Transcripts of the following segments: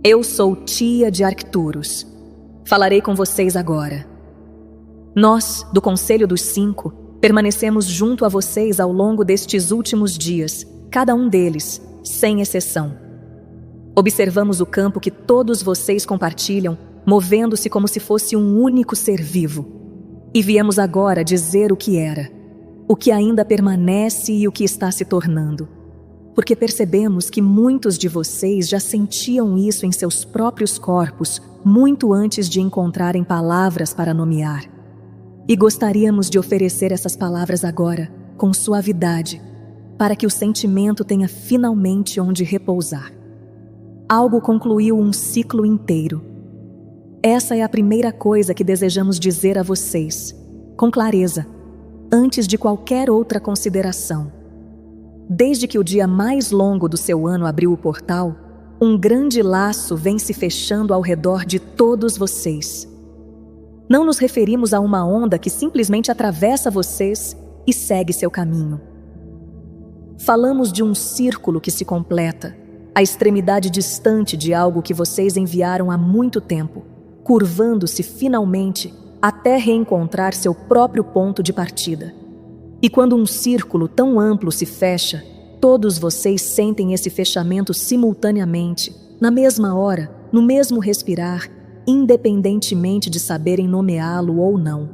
Eu sou tia de Arcturus. Falarei com vocês agora. Nós, do Conselho dos Cinco, permanecemos junto a vocês ao longo destes últimos dias, cada um deles, sem exceção. Observamos o campo que todos vocês compartilham, movendo-se como se fosse um único ser vivo. E viemos agora dizer o que era, o que ainda permanece e o que está se tornando. Porque percebemos que muitos de vocês já sentiam isso em seus próprios corpos muito antes de encontrarem palavras para nomear. E gostaríamos de oferecer essas palavras agora, com suavidade, para que o sentimento tenha finalmente onde repousar. Algo concluiu um ciclo inteiro. Essa é a primeira coisa que desejamos dizer a vocês, com clareza, antes de qualquer outra consideração. Desde que o dia mais longo do seu ano abriu o portal, um grande laço vem se fechando ao redor de todos vocês. Não nos referimos a uma onda que simplesmente atravessa vocês e segue seu caminho. Falamos de um círculo que se completa, a extremidade distante de algo que vocês enviaram há muito tempo, curvando-se finalmente até reencontrar seu próprio ponto de partida. E quando um círculo tão amplo se fecha, todos vocês sentem esse fechamento simultaneamente, na mesma hora, no mesmo respirar, independentemente de saberem nomeá-lo ou não.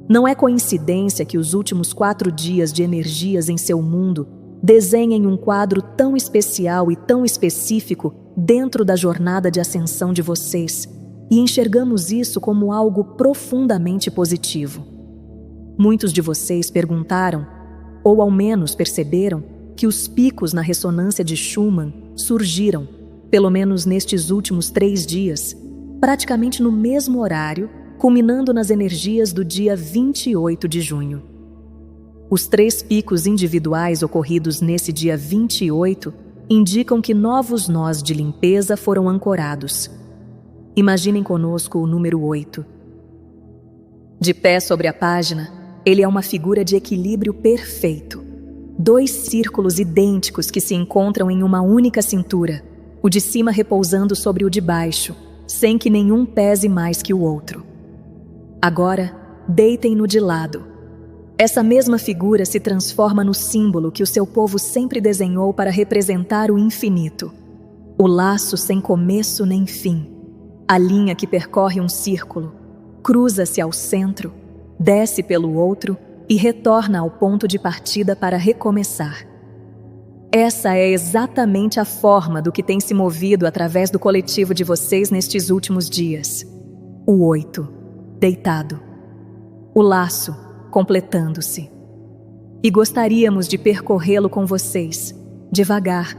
Não é coincidência que os últimos 4 dias de energias em seu mundo desenhem um quadro tão especial e tão específico dentro da jornada de ascensão de vocês, e enxergamos isso como algo profundamente positivo. Muitos de vocês perguntaram, ou ao menos perceberam, que os picos na ressonância de Schumann surgiram, pelo menos nestes últimos 3 dias, praticamente no mesmo horário, culminando nas energias do dia 28 de junho. Os 3 picos individuais ocorridos nesse dia 28 indicam que novos nós de limpeza foram ancorados. Imaginem conosco o número 8. De pé sobre a página, ele é uma figura de equilíbrio perfeito. 2 círculos idênticos que se encontram em uma única cintura, o de cima repousando sobre o de baixo, sem que nenhum pese mais que o outro. Agora, deitem-no de lado. Essa mesma figura se transforma no símbolo que o seu povo sempre desenhou para representar o infinito. O laço sem começo nem fim. A linha que percorre um círculo, cruza-se ao centro, desce pelo outro e retorna ao ponto de partida para recomeçar. Essa é exatamente a forma do que tem se movido através do coletivo de vocês nestes últimos dias. O 8, deitado. O laço, completando-se. E gostaríamos de percorrê-lo com vocês, devagar,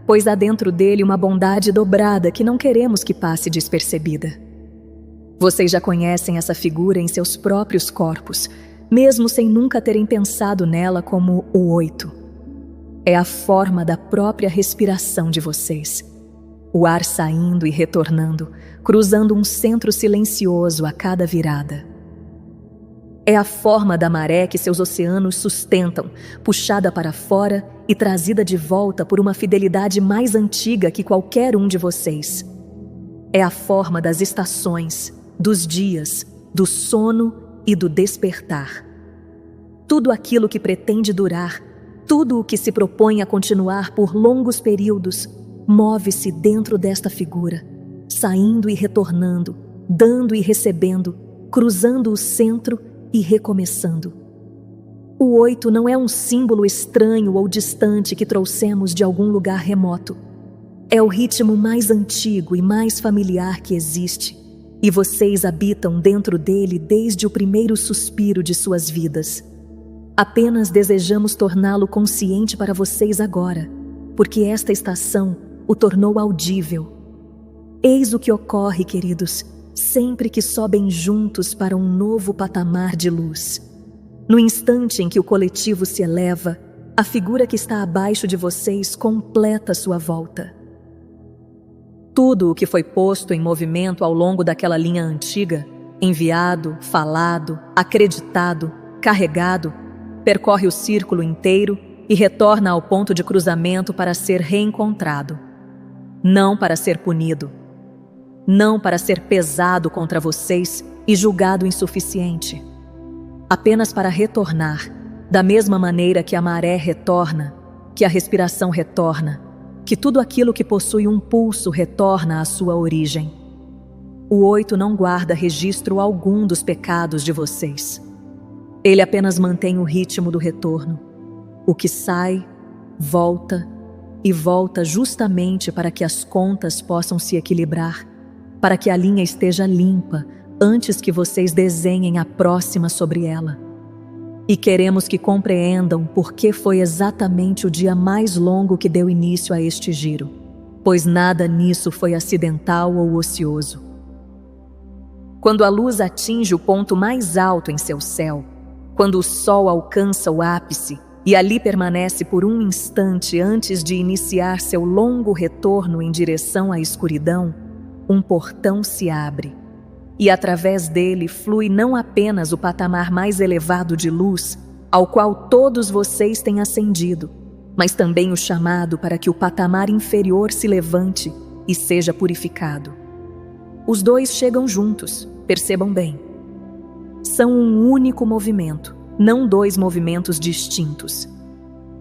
pois há dentro dele uma bondade dobrada que não queremos que passe despercebida. Vocês já conhecem essa figura em seus próprios corpos, mesmo sem nunca terem pensado nela como o 8. É a forma da própria respiração de vocês. O ar saindo e retornando, cruzando um centro silencioso a cada virada. É a forma da maré que seus oceanos sustentam, puxada para fora e trazida de volta por uma fidelidade mais antiga que qualquer um de vocês. É a forma das estações, dos dias, do sono e do despertar. Tudo aquilo que pretende durar, tudo o que se propõe a continuar por longos períodos, move-se dentro desta figura, saindo e retornando, dando e recebendo, cruzando o centro e recomeçando. O 8 não é um símbolo estranho ou distante que trouxemos de algum lugar remoto. É o ritmo mais antigo e mais familiar que existe, e vocês habitam dentro dele desde o primeiro suspiro de suas vidas. Apenas desejamos torná-lo consciente para vocês agora, porque esta estação o tornou audível. Eis o que ocorre, queridos, sempre que sobem juntos para um novo patamar de luz. No instante em que o coletivo se eleva, a figura que está abaixo de vocês completa sua volta. Tudo o que foi posto em movimento ao longo daquela linha antiga, enviado, falado, acreditado, carregado, percorre o círculo inteiro e retorna ao ponto de cruzamento para ser reencontrado. Não para ser punido, não para ser pesado contra vocês e julgado insuficiente, apenas para retornar, da mesma maneira que a maré retorna, que a respiração retorna, que tudo aquilo que possui um pulso retorna à sua origem. O 8 não guarda registro algum dos pecados de vocês. Ele apenas mantém o ritmo do retorno. O que sai, volta e volta justamente para que as contas possam se equilibrar, para que a linha esteja limpa antes que vocês desenhem a próxima sobre ela. E queremos que compreendam por que foi exatamente o dia mais longo que deu início a este giro, pois nada nisso foi acidental ou ocioso. Quando a luz atinge o ponto mais alto em seu céu, quando o sol alcança o ápice e ali permanece por um instante antes de iniciar seu longo retorno em direção à escuridão, um portão se abre, e através dele flui não apenas o patamar mais elevado de luz, ao qual todos vocês têm ascendido, mas também o chamado para que o patamar inferior se levante e seja purificado. Os dois chegam juntos, percebam bem. São um único movimento, não dois movimentos distintos.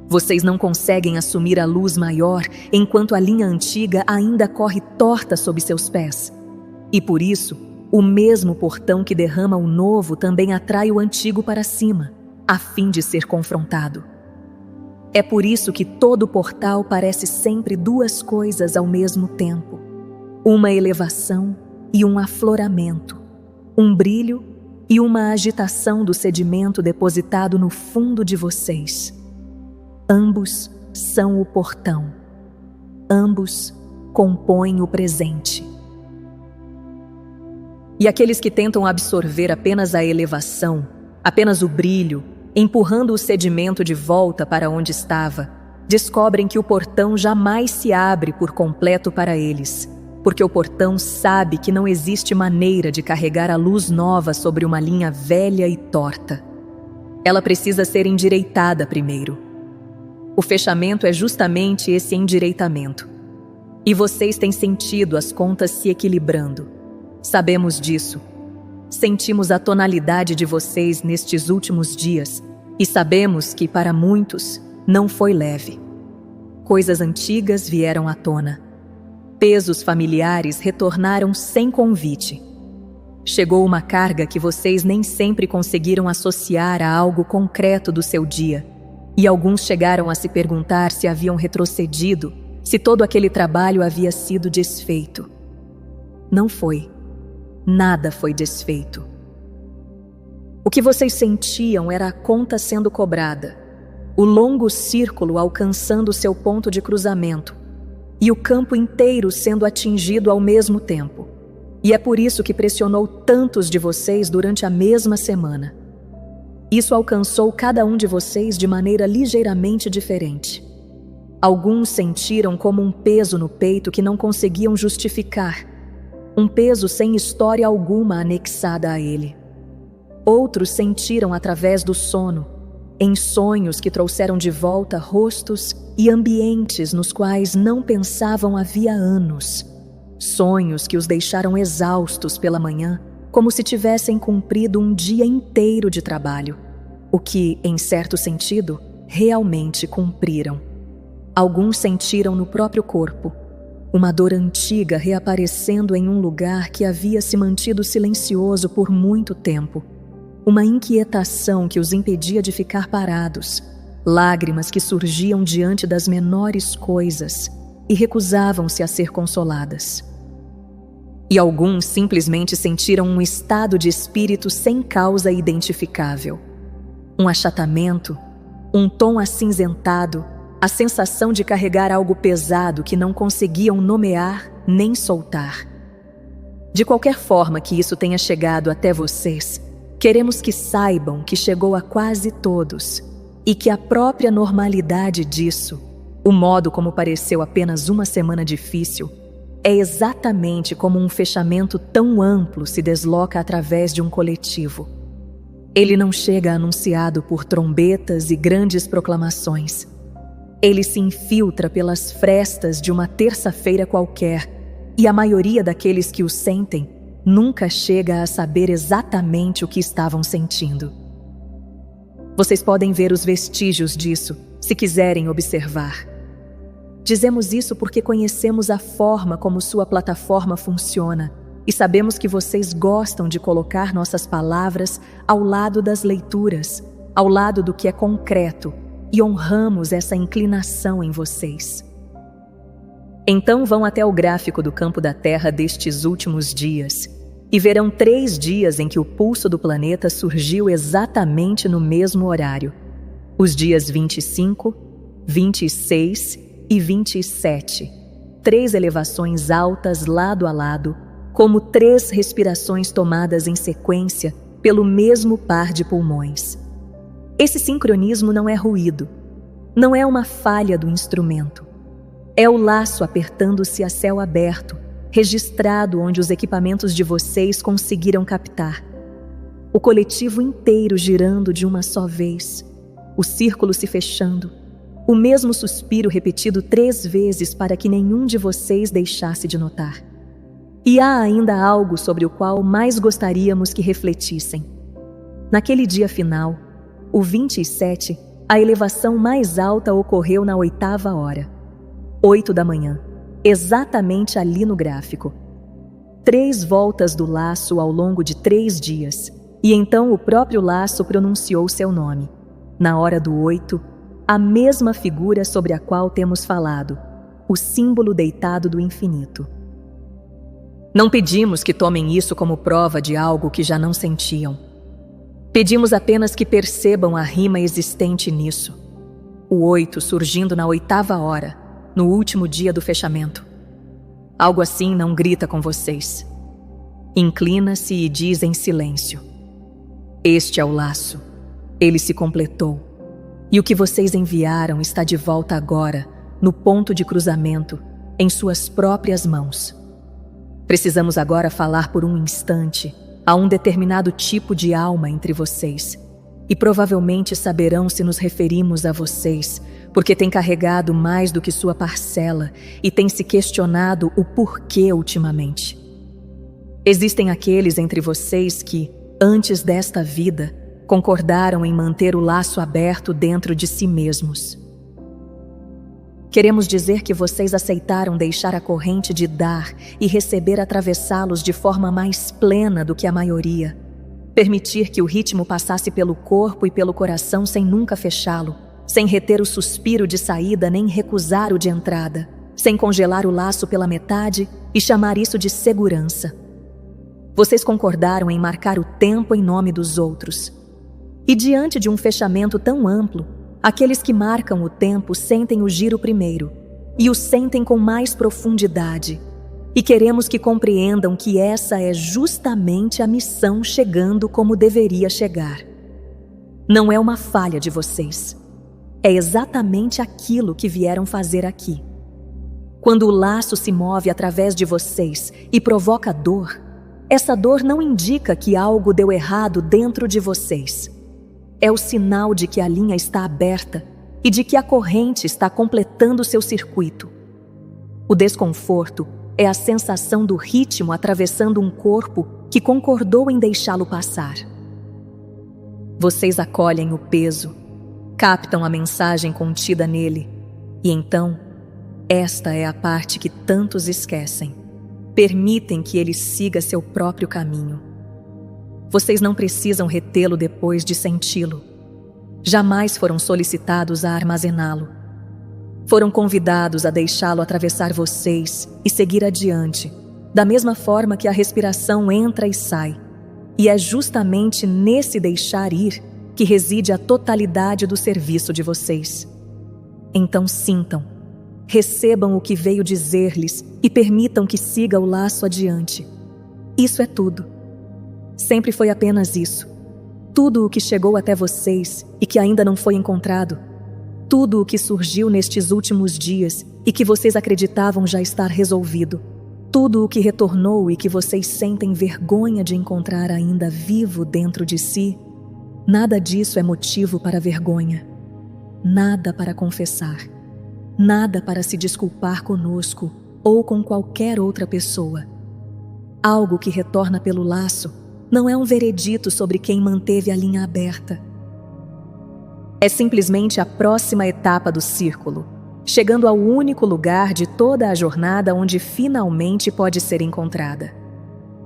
Vocês não conseguem assumir a luz maior enquanto a linha antiga ainda corre torta sob seus pés. E por isso, o mesmo portão que derrama o novo também atrai o antigo para cima, a fim de ser confrontado. É por isso que todo portal parece sempre duas coisas ao mesmo tempo: uma elevação e um afloramento, um brilho e uma agitação do sedimento depositado no fundo de vocês. Ambos são o portão. Ambos compõem o presente. E aqueles que tentam absorver apenas a elevação, apenas o brilho, empurrando o sedimento de volta para onde estava, descobrem que o portão jamais se abre por completo para eles, porque o portão sabe que não existe maneira de carregar a luz nova sobre uma linha velha e torta. Ela precisa ser endireitada primeiro. O fechamento é justamente esse endireitamento. E vocês têm sentido as contas se equilibrando. Sabemos disso. Sentimos a tonalidade de vocês nestes últimos dias e sabemos que, para muitos, não foi leve. Coisas antigas vieram à tona. Pesos familiares retornaram sem convite. Chegou uma carga que vocês nem sempre conseguiram associar a algo concreto do seu dia, e alguns chegaram a se perguntar se haviam retrocedido, se todo aquele trabalho havia sido desfeito. Não foi. Nada foi desfeito. O que vocês sentiam era a conta sendo cobrada, o longo círculo alcançando seu ponto de cruzamento, e o campo inteiro sendo atingido ao mesmo tempo. E é por isso que pressionou tantos de vocês durante a mesma semana. Isso alcançou cada um de vocês de maneira ligeiramente diferente. Alguns sentiram como um peso no peito que não conseguiam justificar, um peso sem história alguma anexada a ele. Outros sentiram através do sono, em sonhos que trouxeram de volta rostos e ambientes nos quais não pensavam havia anos. Sonhos que os deixaram exaustos pela manhã, como se tivessem cumprido um dia inteiro de trabalho, o que, em certo sentido, realmente cumpriram. Alguns sentiram no próprio corpo, uma dor antiga reaparecendo em um lugar que havia se mantido silencioso por muito tempo. Uma inquietação que os impedia de ficar parados, lágrimas que surgiam diante das menores coisas e recusavam-se a ser consoladas. E alguns simplesmente sentiram um estado de espírito sem causa identificável. Um achatamento, um tom acinzentado, a sensação de carregar algo pesado que não conseguiam nomear nem soltar. De qualquer forma que isso tenha chegado até vocês, queremos que saibam que chegou a quase todos e que a própria normalidade disso, o modo como pareceu apenas uma semana difícil, é exatamente como um fechamento tão amplo se desloca através de um coletivo. Ele não chega anunciado por trombetas e grandes proclamações. Ele se infiltra pelas frestas de uma terça-feira qualquer, e a maioria daqueles que o sentem nunca chega a saber exatamente o que estavam sentindo. Vocês podem ver os vestígios disso, se quiserem observar. Dizemos isso porque conhecemos a forma como sua plataforma funciona e sabemos que vocês gostam de colocar nossas palavras ao lado das leituras, ao lado do que é concreto, e honramos essa inclinação em vocês. Então vão até o gráfico do campo da Terra destes últimos dias e verão 3 dias em que o pulso do planeta surgiu exatamente no mesmo horário. Os dias 25, 26 e 27. 3 elevações altas lado a lado, como 3 respirações tomadas em sequência pelo mesmo par de pulmões. Esse sincronismo não é ruído, não é uma falha do instrumento. É o laço apertando-se a céu aberto, registrado onde os equipamentos de vocês conseguiram captar. O coletivo inteiro girando de uma só vez, o círculo se fechando, o mesmo suspiro repetido 3 vezes para que nenhum de vocês deixasse de notar. E há ainda algo sobre o qual mais gostaríamos que refletissem. Naquele dia final, o 27, a elevação mais alta ocorreu na 8ª hora, 8 da manhã, exatamente ali no gráfico. 3 voltas do laço ao longo de 3 dias, e então o próprio laço pronunciou seu nome. Na hora do 8, a mesma figura sobre a qual temos falado, o símbolo deitado do infinito. Não pedimos que tomem isso como prova de algo que já não sentiam. Pedimos apenas que percebam a rima existente nisso. O 8 surgindo na 8ª hora, no último dia do fechamento. Algo assim não grita com vocês. Inclina-se e diz em silêncio: este é o laço. Ele se completou. E o que vocês enviaram está de volta agora, no ponto de cruzamento, em suas próprias mãos. Precisamos agora falar por um instante a um determinado tipo de alma entre vocês, e provavelmente saberão se nos referimos a vocês, porque têm carregado mais do que sua parcela e têm se questionado o porquê ultimamente. Existem aqueles entre vocês que, antes desta vida, concordaram em manter o laço aberto dentro de si mesmos. Queremos dizer que vocês aceitaram deixar a corrente de dar e receber atravessá-los de forma mais plena do que a maioria, permitir que o ritmo passasse pelo corpo e pelo coração sem nunca fechá-lo, sem reter o suspiro de saída nem recusar o de entrada, sem congelar o laço pela metade e chamar isso de segurança. Vocês concordaram em marcar o tempo em nome dos outros. E diante de um fechamento tão amplo, aqueles que marcam o tempo sentem o giro primeiro, e o sentem com mais profundidade. E queremos que compreendam que essa é justamente a missão chegando como deveria chegar. Não é uma falha de vocês. É exatamente aquilo que vieram fazer aqui. Quando o laço se move através de vocês e provoca dor, essa dor não indica que algo deu errado dentro de vocês. É o sinal de que a linha está aberta e de que a corrente está completando seu circuito. O desconforto é a sensação do ritmo atravessando um corpo que concordou em deixá-lo passar. Vocês acolhem o peso, captam a mensagem contida nele, e então, esta é a parte que tantos esquecem. Permitem que ele siga seu próprio caminho. Vocês não precisam retê-lo depois de senti-lo. Jamais foram solicitados a armazená-lo. Foram convidados a deixá-lo atravessar vocês e seguir adiante, da mesma forma que a respiração entra e sai. E é justamente nesse deixar ir que reside a totalidade do serviço de vocês. Então sintam, recebam o que veio dizer-lhes e permitam que siga o laço adiante. Isso é tudo. Sempre foi apenas isso. Tudo o que chegou até vocês e que ainda não foi encontrado. Tudo o que surgiu nestes últimos dias e que vocês acreditavam já estar resolvido. Tudo o que retornou e que vocês sentem vergonha de encontrar ainda vivo dentro de si. Nada disso é motivo para vergonha. Nada para confessar. Nada para se desculpar conosco ou com qualquer outra pessoa. Algo que retorna pelo laço não é um veredito sobre quem manteve a linha aberta. É simplesmente a próxima etapa do círculo, chegando ao único lugar de toda a jornada onde finalmente pode ser encontrada.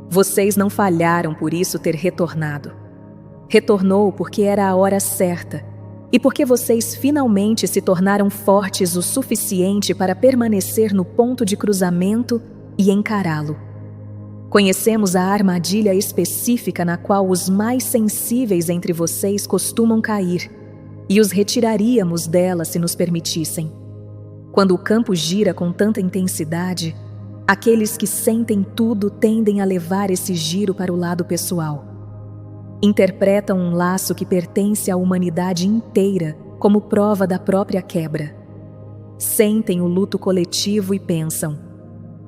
Vocês não falharam por isso ter retornado. Retornou porque era a hora certa e porque vocês finalmente se tornaram fortes o suficiente para permanecer no ponto de cruzamento e encará-lo. Conhecemos a armadilha específica na qual os mais sensíveis entre vocês costumam cair e os retiraríamos dela se nos permitissem. Quando o campo gira com tanta intensidade, aqueles que sentem tudo tendem a levar esse giro para o lado pessoal. Interpretam um laço que pertence à humanidade inteira como prova da própria quebra. Sentem o luto coletivo e pensam: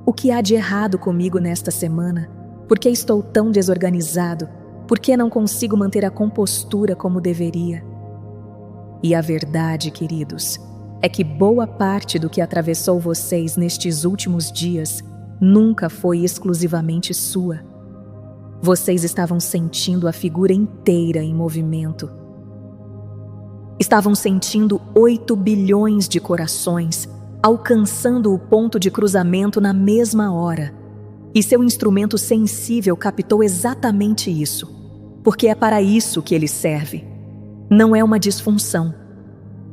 o que há de errado comigo nesta semana? Por que estou tão desorganizado? Por que não consigo manter a compostura como deveria? E a verdade, queridos, é que boa parte do que atravessou vocês nestes últimos dias nunca foi exclusivamente sua. Vocês estavam sentindo a figura inteira em movimento. Estavam sentindo 8 bilhões de corações alcançando o ponto de cruzamento na mesma hora. E seu instrumento sensível captou exatamente isso, porque é para isso que ele serve. Não é uma disfunção.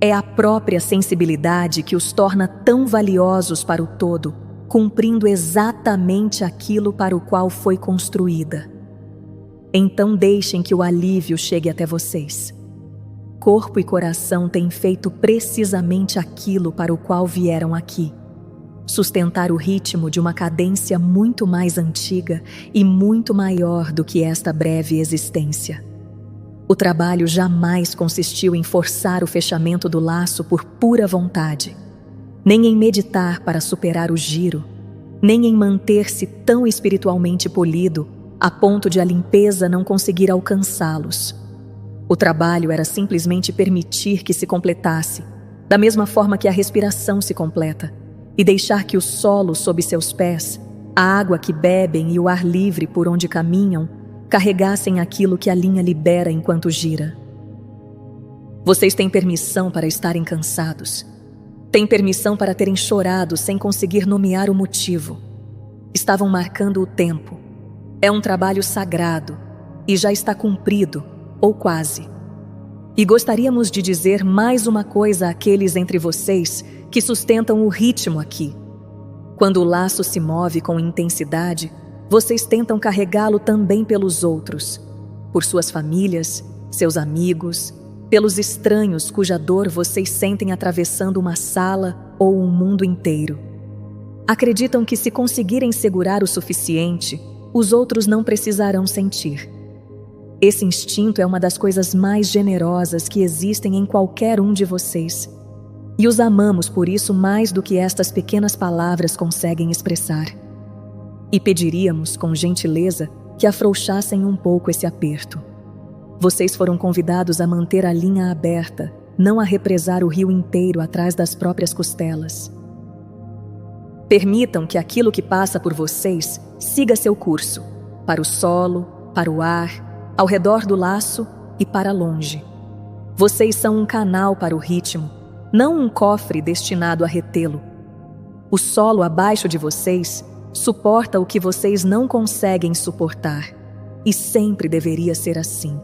É a própria sensibilidade que os torna tão valiosos para o todo, cumprindo exatamente aquilo para o qual foi construída. Então deixem que o alívio chegue até vocês. Corpo e coração têm feito precisamente aquilo para o qual vieram aqui. Sustentar o ritmo de uma cadência muito mais antiga e muito maior do que esta breve existência. O trabalho jamais consistiu em forçar o fechamento do laço por pura vontade, nem em meditar para superar o giro, nem em manter-se tão espiritualmente polido a ponto de a limpeza não conseguir alcançá-los. O trabalho era simplesmente permitir que se completasse, da mesma forma que a respiração se completa, e deixar que o solo sob seus pés, a água que bebem e o ar livre por onde caminham, carregassem aquilo que a linha libera enquanto gira. Vocês têm permissão para estarem cansados. Têm permissão para terem chorado sem conseguir nomear o motivo. Estavam marcando o tempo. É um trabalho sagrado e já está cumprido, ou quase. E gostaríamos de dizer mais uma coisa àqueles entre vocês que sustentam o ritmo aqui. Quando o laço se move com intensidade, vocês tentam carregá-lo também pelos outros, por suas famílias, seus amigos, pelos estranhos cuja dor vocês sentem atravessando uma sala ou um mundo inteiro. Acreditam que se conseguirem segurar o suficiente, os outros não precisarão sentir. Esse instinto é uma das coisas mais generosas que existem em qualquer um de vocês. E os amamos por isso mais do que estas pequenas palavras conseguem expressar. E pediríamos, com gentileza, que afrouxassem um pouco esse aperto. Vocês foram convidados a manter a linha aberta, não a represar o rio inteiro atrás das próprias costelas. Permitam que aquilo que passa por vocês siga seu curso, para o solo, para o ar, ao redor do laço e para longe. Vocês são um canal para o ritmo, não um cofre destinado a retê-lo. O solo abaixo de vocês suporta o que vocês não conseguem suportar, e sempre deveria ser assim,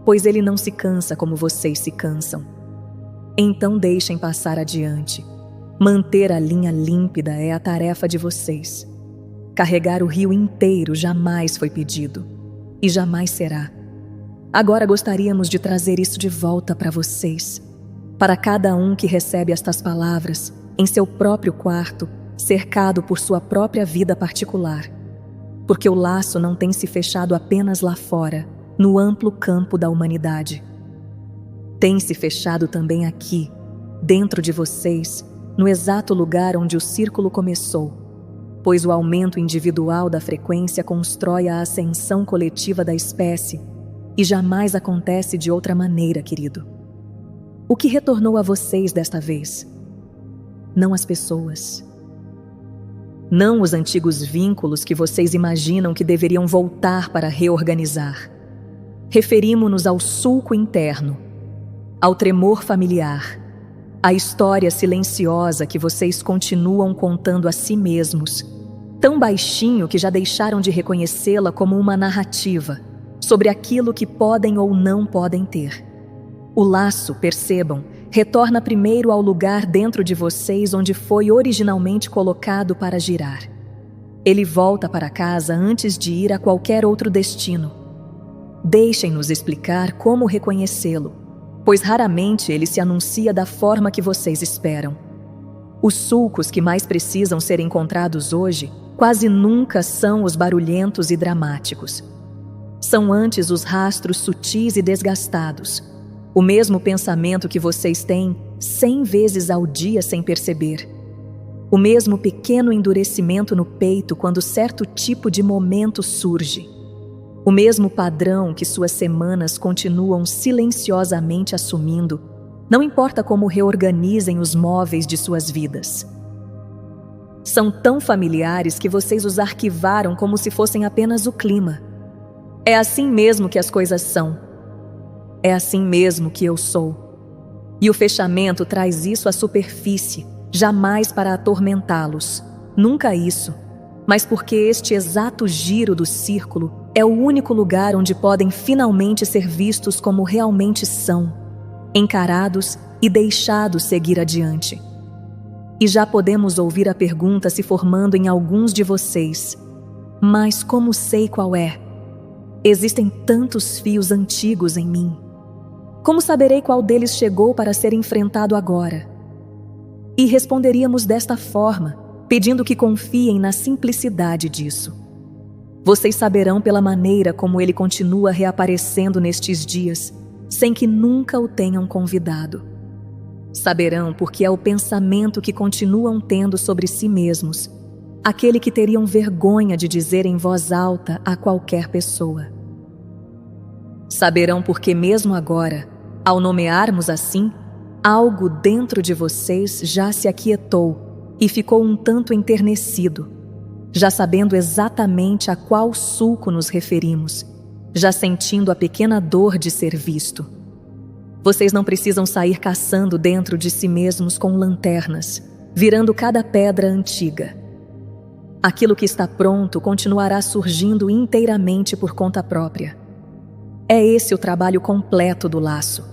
pois ele não se cansa como vocês se cansam. Então deixem passar adiante. Manter a linha límpida é a tarefa de vocês. Carregar o rio inteiro jamais foi pedido, e jamais será. Agora gostaríamos de trazer isso de volta para vocês, para cada um que recebe estas palavras em seu próprio quarto, cercado por sua própria vida particular, porque o laço não tem se fechado apenas lá fora, no amplo campo da humanidade. Tem se fechado também aqui, dentro de vocês, no exato lugar onde o círculo começou, pois o aumento individual da frequência constrói a ascensão coletiva da espécie e jamais acontece de outra maneira, querido. O que retornou a vocês desta vez? Não as pessoas. não os antigos vínculos que vocês imaginam que deveriam voltar para reorganizar. Referimos-nos ao sulco interno, ao tremor familiar, à história silenciosa que vocês continuam contando a si mesmos, tão baixinho que já deixaram de reconhecê-la como uma narrativa sobre aquilo que podem ou não podem ter. O laço, percebam, retorna primeiro ao lugar dentro de vocês onde foi originalmente colocado para girar. Ele volta para casa antes de ir a qualquer outro destino. Deixem-nos explicar como reconhecê-lo, pois raramente ele se anuncia da forma que vocês esperam. Os sulcos que mais precisam ser encontrados hoje quase nunca são os barulhentos e dramáticos. São antes os rastros sutis e desgastados, o mesmo pensamento que vocês têm 100 vezes ao dia sem perceber. O mesmo pequeno endurecimento no peito quando certo tipo de momento surge. O mesmo padrão que suas semanas continuam silenciosamente assumindo, não importa como reorganizem os móveis de suas vidas. São tão familiares que vocês os arquivaram como se fossem apenas o clima. É assim mesmo que as coisas são. É assim mesmo que eu sou. E o fechamento traz isso à superfície, jamais para atormentá-los. Nunca isso. Mas porque este exato giro do círculo é o único lugar onde podem finalmente ser vistos como realmente são, encarados e deixados seguir adiante. E já podemos ouvir a pergunta se formando em alguns de vocês: mas como sei qual é? Existem tantos fios antigos em mim. Como saberei qual deles chegou para ser enfrentado agora? E responderíamos desta forma, pedindo que confiem na simplicidade disso. Vocês saberão pela maneira como ele continua reaparecendo nestes dias, sem que nunca o tenham convidado. Saberão porque é o pensamento que continuam tendo sobre si mesmos, aquele que teriam vergonha de dizer em voz alta a qualquer pessoa. Saberão porque mesmo agora, ao nomearmos assim, algo dentro de vocês já se aquietou e ficou um tanto enternecido, já sabendo exatamente a qual sulco nos referimos, já sentindo a pequena dor de ser visto. Vocês não precisam sair caçando dentro de si mesmos com lanternas, virando cada pedra antiga. Aquilo que está pronto continuará surgindo inteiramente por conta própria. É esse o trabalho completo do laço: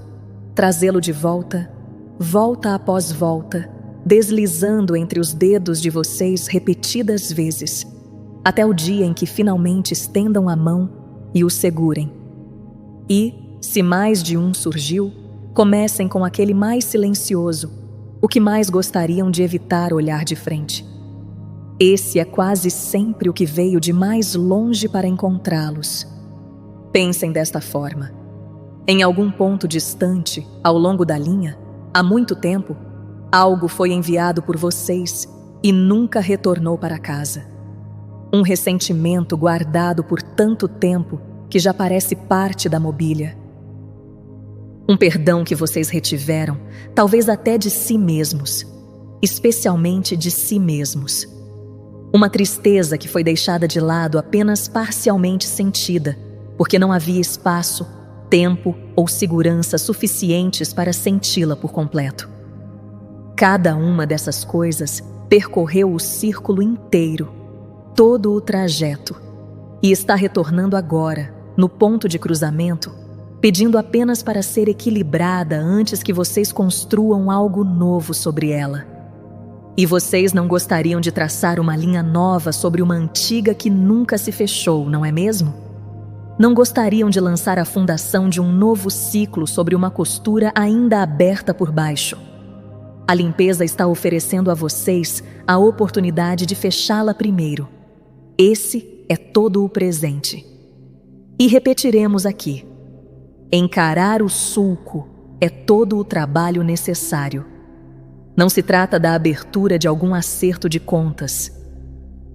trazê-lo de volta, volta após volta, deslizando entre os dedos de vocês repetidas vezes, até o dia em que finalmente estendam a mão e o segurem. E, se mais de um surgiu, comecem com aquele mais silencioso, o que mais gostariam de evitar olhar de frente. Esse é quase sempre o que veio de mais longe para encontrá-los. Pensem desta forma. Em algum ponto distante, ao longo da linha, há muito tempo, algo foi enviado por vocês e nunca retornou para casa. Um ressentimento guardado por tanto tempo que já parece parte da mobília. Um perdão que vocês retiveram, talvez até de si mesmos, especialmente de si mesmos. Uma tristeza que foi deixada de lado apenas parcialmente sentida, porque não havia espaço, tempo ou segurança suficientes para senti-la por completo. Cada uma dessas coisas percorreu o círculo inteiro, todo o trajeto, e está retornando agora, no ponto de cruzamento, pedindo apenas para ser equilibrada antes que vocês construam algo novo sobre ela. E vocês não gostariam de traçar uma linha nova sobre uma antiga que nunca se fechou, não é mesmo? Não gostariam de lançar a fundação de um novo ciclo sobre uma costura ainda aberta por baixo. A limpeza está oferecendo a vocês a oportunidade de fechá-la primeiro. Esse é todo o presente. E repetiremos aqui: encarar o sulco é todo o trabalho necessário. Não se trata da abertura de algum acerto de contas.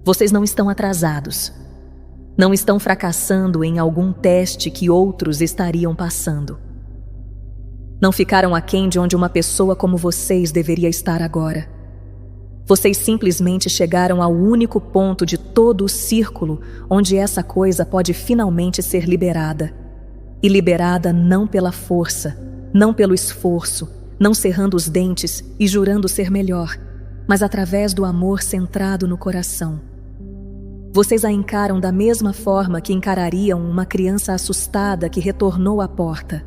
Vocês não estão atrasados. Não estão fracassando em algum teste que outros estariam passando. Não ficaram aquém de onde uma pessoa como vocês deveria estar agora. Vocês simplesmente chegaram ao único ponto de todo o círculo onde essa coisa pode finalmente ser liberada. E liberada não pela força, não pelo esforço, não cerrando os dentes e jurando ser melhor, mas através do amor centrado no coração. Vocês a encaram da mesma forma que encarariam uma criança assustada que retornou à porta,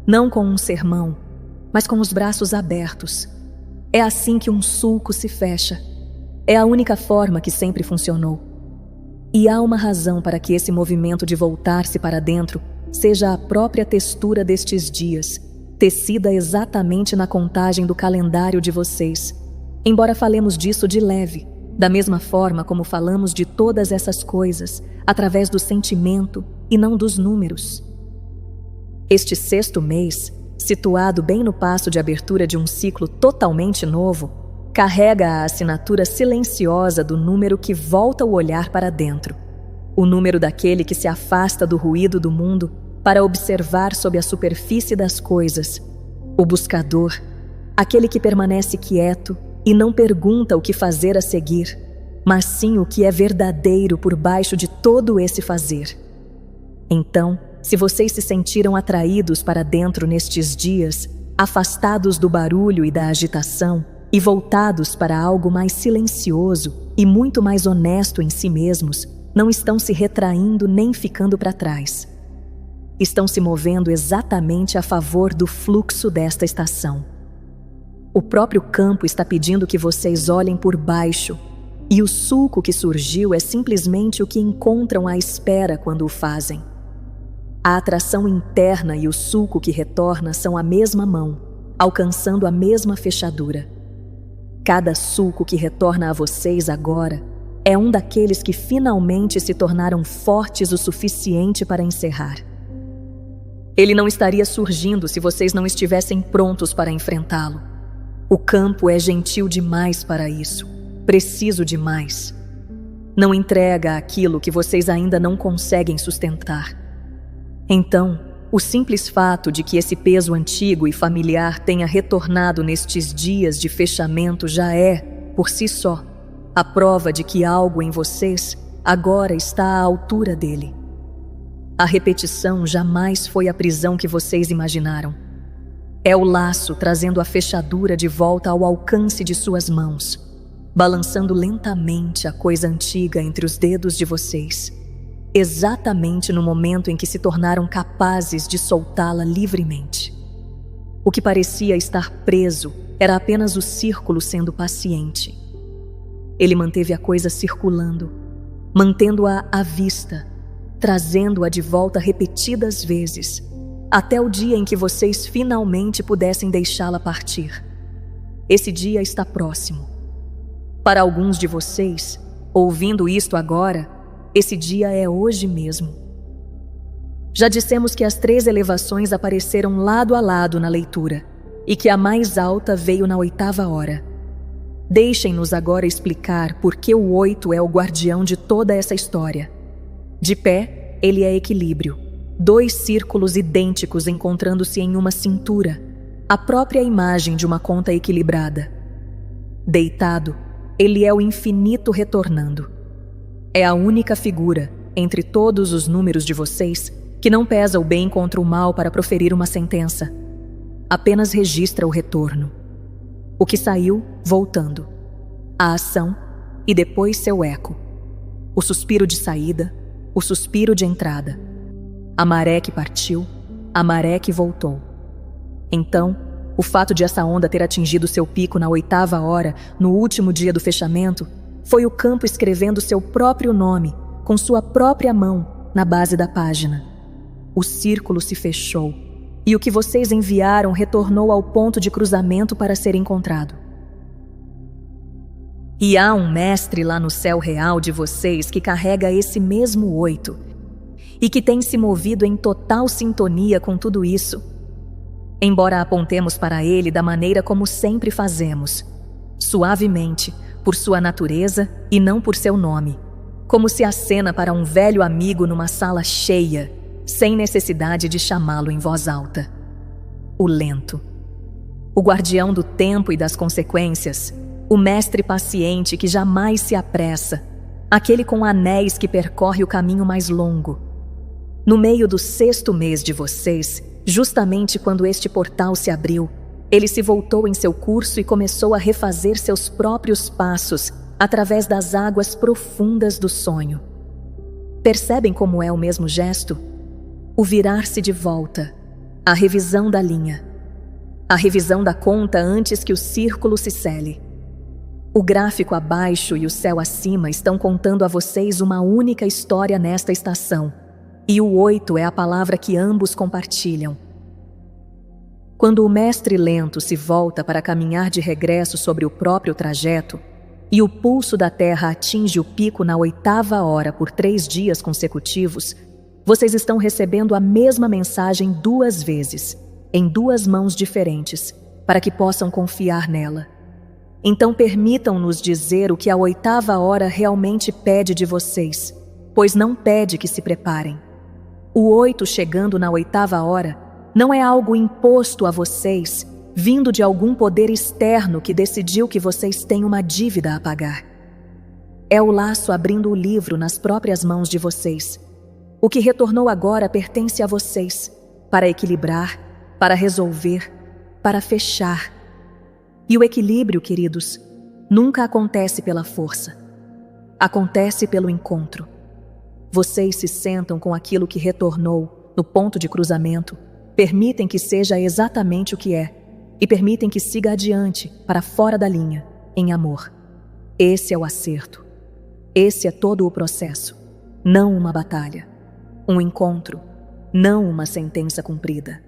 não com um sermão, mas com os braços abertos. É assim que um sulco se fecha. É a única forma que sempre funcionou. E há uma razão para que esse movimento de voltar-se para dentro seja a própria textura destes dias, tecida exatamente na contagem do calendário de vocês, embora falemos disso de leve, da mesma forma como falamos de todas essas coisas, através do sentimento e não dos números. Este 6º mês, situado bem no passo de abertura de um ciclo totalmente novo, carrega a assinatura silenciosa do número que volta o olhar para dentro, o número daquele que se afasta do ruído do mundo para observar sob a superfície das coisas, o buscador, aquele que permanece quieto e não pergunta o que fazer a seguir, mas sim o que é verdadeiro por baixo de todo esse fazer. Então, se vocês se sentiram atraídos para dentro nestes dias, afastados do barulho e da agitação e voltados para algo mais silencioso e muito mais honesto em si mesmos, não estão se retraindo nem ficando para trás. Estão se movendo exatamente a favor do fluxo desta estação. O próprio campo está pedindo que vocês olhem por baixo, e o sulco que surgiu é simplesmente o que encontram à espera quando o fazem. A atração interna e o sulco que retorna são a mesma mão, alcançando a mesma fechadura. Cada sulco que retorna a vocês agora é um daqueles que finalmente se tornaram fortes o suficiente para encerrar. Ele não estaria surgindo se vocês não estivessem prontos para enfrentá-lo. O campo é gentil demais para isso, preciso demais. Não entrega aquilo que vocês ainda não conseguem sustentar. Então, o simples fato de que esse peso antigo e familiar tenha retornado nestes dias de fechamento já é, por si só, a prova de que algo em vocês agora está à altura dele. A repetição jamais foi a prisão que vocês imaginaram. É o laço trazendo a fechadura de volta ao alcance de suas mãos, balançando lentamente a coisa antiga entre os dedos de vocês, exatamente no momento em que se tornaram capazes de soltá-la livremente. O que parecia estar preso era apenas o círculo sendo paciente. Ele manteve a coisa circulando, mantendo-a à vista, trazendo-a de volta repetidas vezes, até o dia em que vocês finalmente pudessem deixá-la partir. Esse dia está próximo. Para alguns de vocês, ouvindo isto agora, esse dia é hoje mesmo. Já dissemos que as 3 elevações apareceram lado a lado na leitura e que a mais alta veio na 8ª hora. Deixem-nos agora explicar por que o 8 é o guardião de toda essa história. De pé, ele é equilíbrio. 2 círculos idênticos encontrando-se em uma cintura, a própria imagem de uma conta equilibrada. Deitado, ele é o infinito retornando. É a única figura, entre todos os números de vocês, que não pesa o bem contra o mal para proferir uma sentença. Apenas registra o retorno. O que saiu, voltando. A ação e depois seu eco. O suspiro de saída, o suspiro de entrada. A maré que partiu, a maré que voltou. Então, o fato de essa onda ter atingido seu pico na 8ª hora, no último dia do fechamento, foi o campo escrevendo seu próprio nome, com sua própria mão, na base da página. O círculo se fechou, e o que vocês enviaram retornou ao ponto de cruzamento para ser encontrado. E há um mestre lá no céu real de vocês que carrega esse mesmo 8, e que tem se movido em total sintonia com tudo isso. Embora apontemos para ele da maneira como sempre fazemos, suavemente, por sua natureza e não por seu nome, como se acena para um velho amigo numa sala cheia, sem necessidade de chamá-lo em voz alta. O lento. O guardião do tempo e das consequências, o mestre paciente que jamais se apressa, aquele com anéis que percorre o caminho mais longo. No meio do 6º mês de vocês, justamente quando este portal se abriu, ele se voltou em seu curso e começou a refazer seus próprios passos através das águas profundas do sonho. Percebem como é o mesmo gesto? O virar-se de volta, a revisão da linha, a revisão da conta antes que o círculo se cele. O gráfico abaixo e o céu acima estão contando a vocês uma única história nesta estação, e o 8 é a palavra que ambos compartilham. Quando o mestre lento se volta para caminhar de regresso sobre o próprio trajeto, e o pulso da Terra atinge o pico na 8ª hora por 3 dias consecutivos, vocês estão recebendo a mesma mensagem 2 vezes, em 2 mãos diferentes, para que possam confiar nela. Então permitam-nos dizer o que a 8ª hora realmente pede de vocês, pois não pede que se preparem. O 8 chegando na 8ª hora não é algo imposto a vocês, vindo de algum poder externo que decidiu que vocês têm uma dívida a pagar. É o laço abrindo o livro nas próprias mãos de vocês. O que retornou agora pertence a vocês, para equilibrar, para resolver, para fechar. E o equilíbrio, queridos, nunca acontece pela força. Acontece pelo encontro. Vocês se sentam com aquilo que retornou no ponto de cruzamento, permitem que seja exatamente o que é e permitem que siga adiante para fora da linha, em amor. Esse é o acerto. Esse é todo o processo, não uma batalha. Um encontro, não uma sentença cumprida.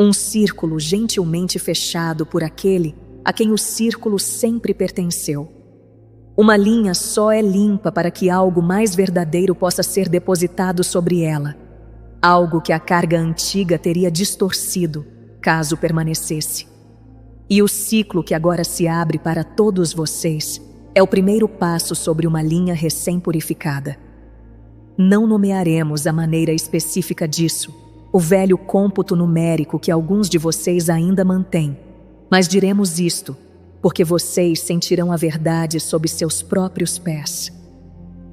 Um círculo gentilmente fechado por aquele a quem o círculo sempre pertenceu. Uma linha só é limpa para que algo mais verdadeiro possa ser depositado sobre ela. Algo que a carga antiga teria distorcido, caso permanecesse. E o ciclo que agora se abre para todos vocês é o primeiro passo sobre uma linha recém-purificada. Não nomearemos a maneira específica disso, o velho cômputo numérico que alguns de vocês ainda mantêm, mas diremos isto, porque vocês sentirão a verdade sob seus próprios pés.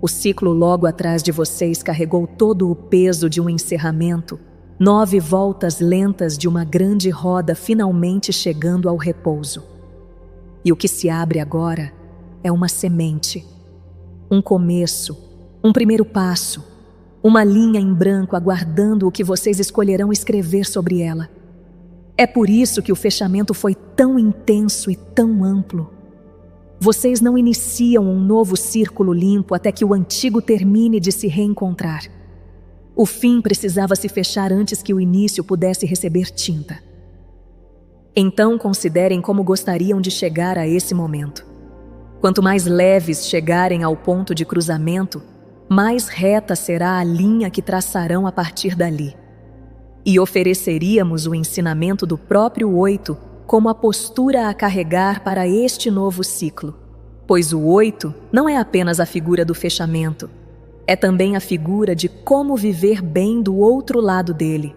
O ciclo logo atrás de vocês carregou todo o peso de um encerramento, 9 voltas lentas de uma grande roda finalmente chegando ao repouso. E o que se abre agora é uma semente, um começo, um primeiro passo, uma linha em branco aguardando o que vocês escolherão escrever sobre ela. É por isso que o fechamento foi tão intenso e tão amplo. Vocês não iniciam um novo círculo limpo até que o antigo termine de se reencontrar. O fim precisava se fechar antes que o início pudesse receber tinta. Então considerem como gostariam de chegar a esse momento. Quanto mais leves chegarem ao ponto de cruzamento, mais reta será a linha que traçarão a partir dali. E ofereceríamos o ensinamento do próprio 8 como a postura a carregar para este novo ciclo, pois o 8 não é apenas a figura do fechamento, é também a figura de como viver bem do outro lado dele.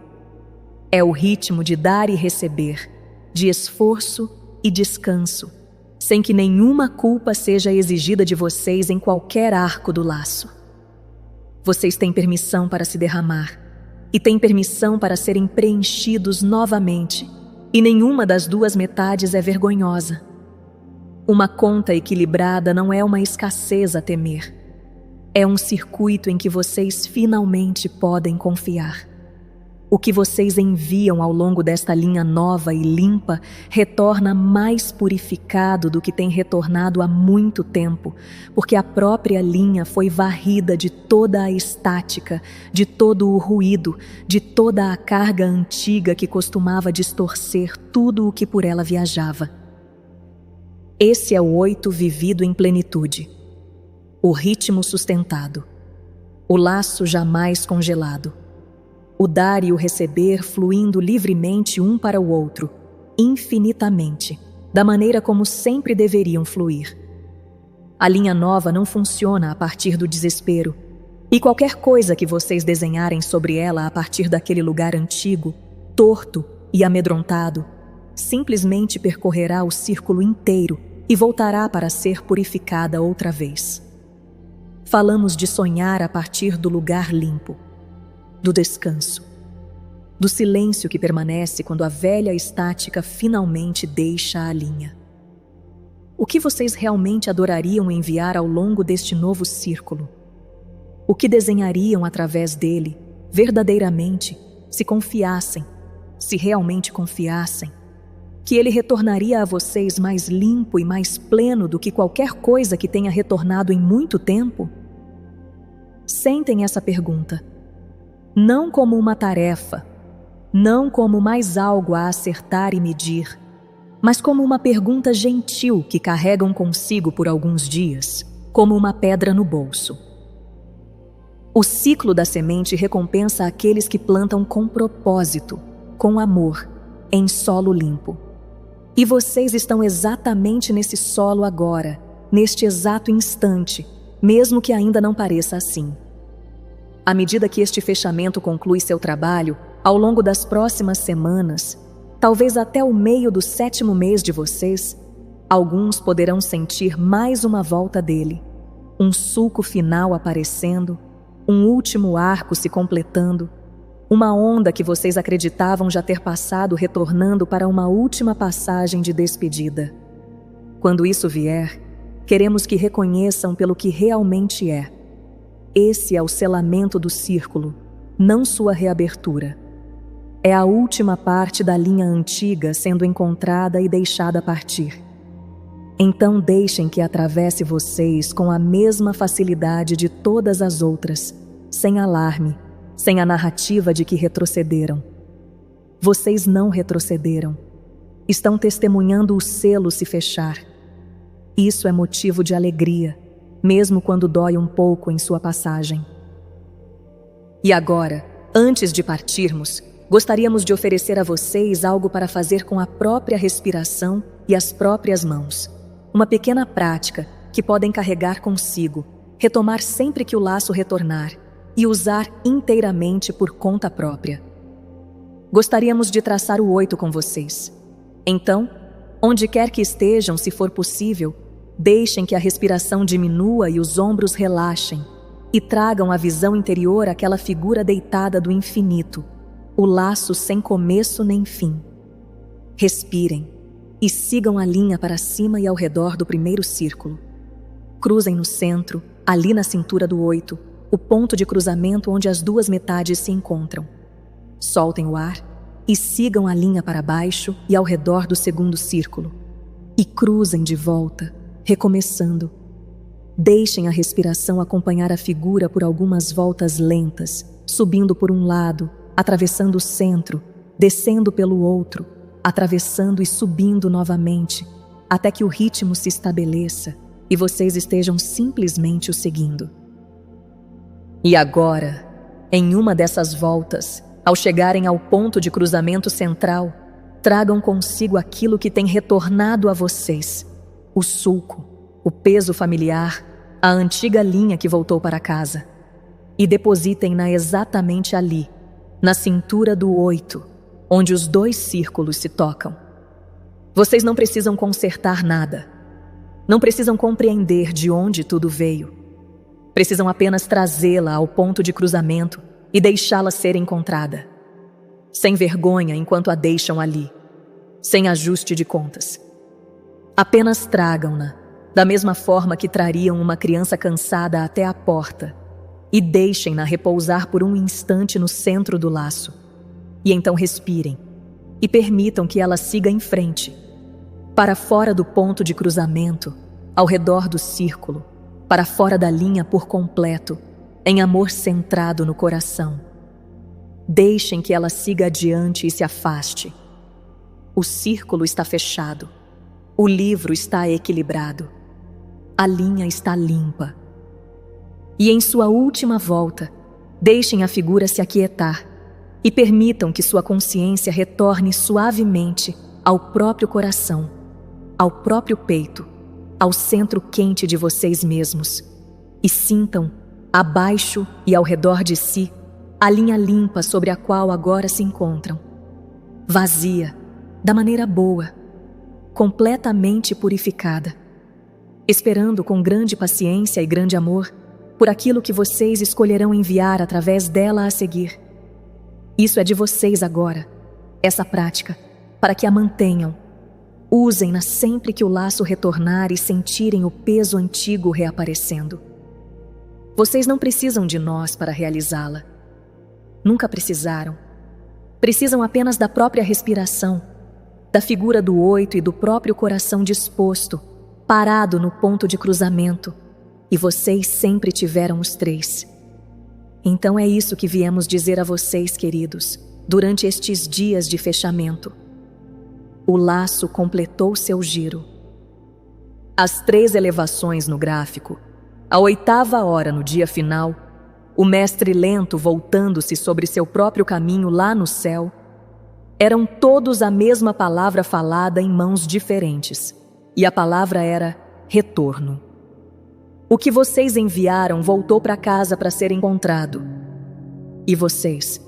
É o ritmo de dar e receber, de esforço e descanso, sem que nenhuma culpa seja exigida de vocês em qualquer arco do laço. Vocês têm permissão para se derramar e têm permissão para serem preenchidos novamente, e nenhuma das 2 metades é vergonhosa. Uma conta equilibrada não é uma escassez a temer. É um circuito em que vocês finalmente podem confiar. O que vocês enviam ao longo desta linha nova e limpa retorna mais purificado do que tem retornado há muito tempo, porque a própria linha foi varrida de toda a estática, de todo o ruído, de toda a carga antiga que costumava distorcer tudo o que por ela viajava. Esse é o 8 vivido em plenitude, o ritmo sustentado, o laço jamais congelado. O dar e o receber fluindo livremente um para o outro, infinitamente, da maneira como sempre deveriam fluir. A linha nova não funciona a partir do desespero, e qualquer coisa que vocês desenharem sobre ela a partir daquele lugar antigo, torto e amedrontado, simplesmente percorrerá o círculo inteiro e voltará para ser purificada outra vez. Falamos de sonhar a partir do lugar limpo, do descanso, do silêncio que permanece quando a velha estática finalmente deixa a linha. O que vocês realmente adorariam enviar ao longo deste novo círculo? O que desenhariam através dele, verdadeiramente, se confiassem, se realmente confiassem, que ele retornaria a vocês mais limpo e mais pleno do que qualquer coisa que tenha retornado em muito tempo? Sentem essa pergunta, não como uma tarefa, não como mais algo a acertar e medir, mas como uma pergunta gentil que carregam consigo por alguns dias, como uma pedra no bolso. O ciclo da semente recompensa aqueles que plantam com propósito, com amor, em solo limpo. E vocês estão exatamente nesse solo agora, neste exato instante, mesmo que ainda não pareça assim. À medida que este fechamento conclui seu trabalho, ao longo das próximas semanas, talvez até o meio do 7º mês de vocês, alguns poderão sentir mais uma volta dele, um sulco final aparecendo, um último arco se completando, uma onda que vocês acreditavam já ter passado retornando para uma última passagem de despedida. Quando isso vier, queremos que reconheçam pelo que realmente é. Esse é o selamento do círculo, não sua reabertura. É a última parte da linha antiga sendo encontrada e deixada partir. Então deixem que atravesse vocês com a mesma facilidade de todas as outras, sem alarme, sem a narrativa de que retrocederam. Vocês não retrocederam. Estão testemunhando o selo se fechar. Isso é motivo de alegria, mesmo quando dói um pouco em sua passagem. E agora, antes de partirmos, gostaríamos de oferecer a vocês algo para fazer com a própria respiração e as próprias mãos. Uma pequena prática que podem carregar consigo, retomar sempre que o laço retornar e usar inteiramente por conta própria. Gostaríamos de traçar o 8 com vocês. Então, onde quer que estejam, se for possível, deixem que a respiração diminua e os ombros relaxem e tragam à visão interior aquela figura deitada do infinito, o laço sem começo nem fim. Respirem e sigam a linha para cima e ao redor do primeiro círculo. Cruzem no centro, ali na cintura do 8, o ponto de cruzamento onde as duas metades se encontram. Soltem o ar e sigam a linha para baixo e ao redor do segundo círculo. E cruzem de volta, recomeçando. Deixem a respiração acompanhar a figura por algumas voltas lentas, subindo por um lado, atravessando o centro, descendo pelo outro, atravessando e subindo novamente, até que o ritmo se estabeleça e vocês estejam simplesmente o seguindo. E agora, em uma dessas voltas, ao chegarem ao ponto de cruzamento central, tragam consigo aquilo que tem retornado a vocês, o sulco, o peso familiar, a antiga linha que voltou para casa, e depositem-na exatamente ali, na cintura do 8, onde os 2 círculos se tocam. Vocês não precisam consertar nada. Não precisam compreender de onde tudo veio. Precisam apenas trazê-la ao ponto de cruzamento e deixá-la ser encontrada. Sem vergonha enquanto a deixam ali. Sem ajuste de contas. Apenas tragam-na, da mesma forma que trariam uma criança cansada até a porta, e deixem-na repousar por um instante no centro do laço. E então respirem, e permitam que ela siga em frente, para fora do ponto de cruzamento, ao redor do círculo, para fora da linha por completo, em amor centrado no coração. Deixem que ela siga adiante e se afaste. O círculo está fechado, o livro está equilibrado, a linha está limpa. E em sua última volta, deixem a figura se aquietar e permitam que sua consciência retorne suavemente ao próprio coração, ao próprio peito, ao centro quente de vocês mesmos, e sintam, abaixo e ao redor de si, a linha limpa sobre a qual agora se encontram. Vazia, da maneira boa, completamente purificada, esperando com grande paciência e grande amor por aquilo que vocês escolherão enviar através dela a seguir. Isso é de vocês agora, essa prática, para que a mantenham. Usem-na sempre que o laço retornar e sentirem o peso antigo reaparecendo. Vocês não precisam de nós para realizá-la. Nunca precisaram. Precisam apenas da própria respiração, da figura do 8 e do próprio coração disposto, parado no ponto de cruzamento, e vocês sempre tiveram os 3. Então é isso que viemos dizer a vocês, queridos, durante estes dias de fechamento. O laço completou seu giro. As 3 elevações no gráfico, a 8ª hora no dia final, o mestre lento voltando-se sobre seu próprio caminho lá no céu, eram todos a mesma palavra falada em mãos diferentes, e a palavra era retorno. O que vocês enviaram voltou para casa para ser encontrado. E vocês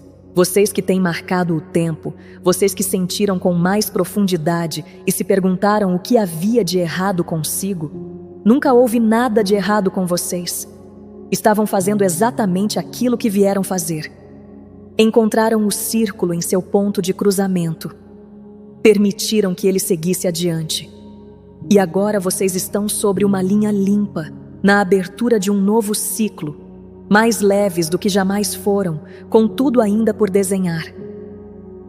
que têm marcado o tempo, vocês que sentiram com mais profundidade e se perguntaram o que havia de errado consigo, nunca houve nada de errado com vocês. Estavam fazendo exatamente aquilo que vieram fazer. Encontraram o círculo em seu ponto de cruzamento. Permitiram que ele seguisse adiante. E agora vocês estão sobre uma linha limpa, na abertura de um novo ciclo, mais leves do que jamais foram, com tudo ainda por desenhar.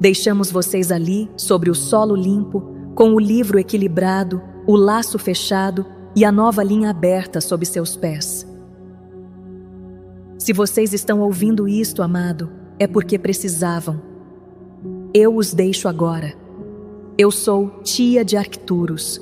Deixamos vocês ali, sobre o solo limpo, com o livro equilibrado, o laço fechado e a nova linha aberta sob seus pés. Se vocês estão ouvindo isto, amado, é porque precisavam. Eu os deixo agora. Eu sou tia de Arcturus.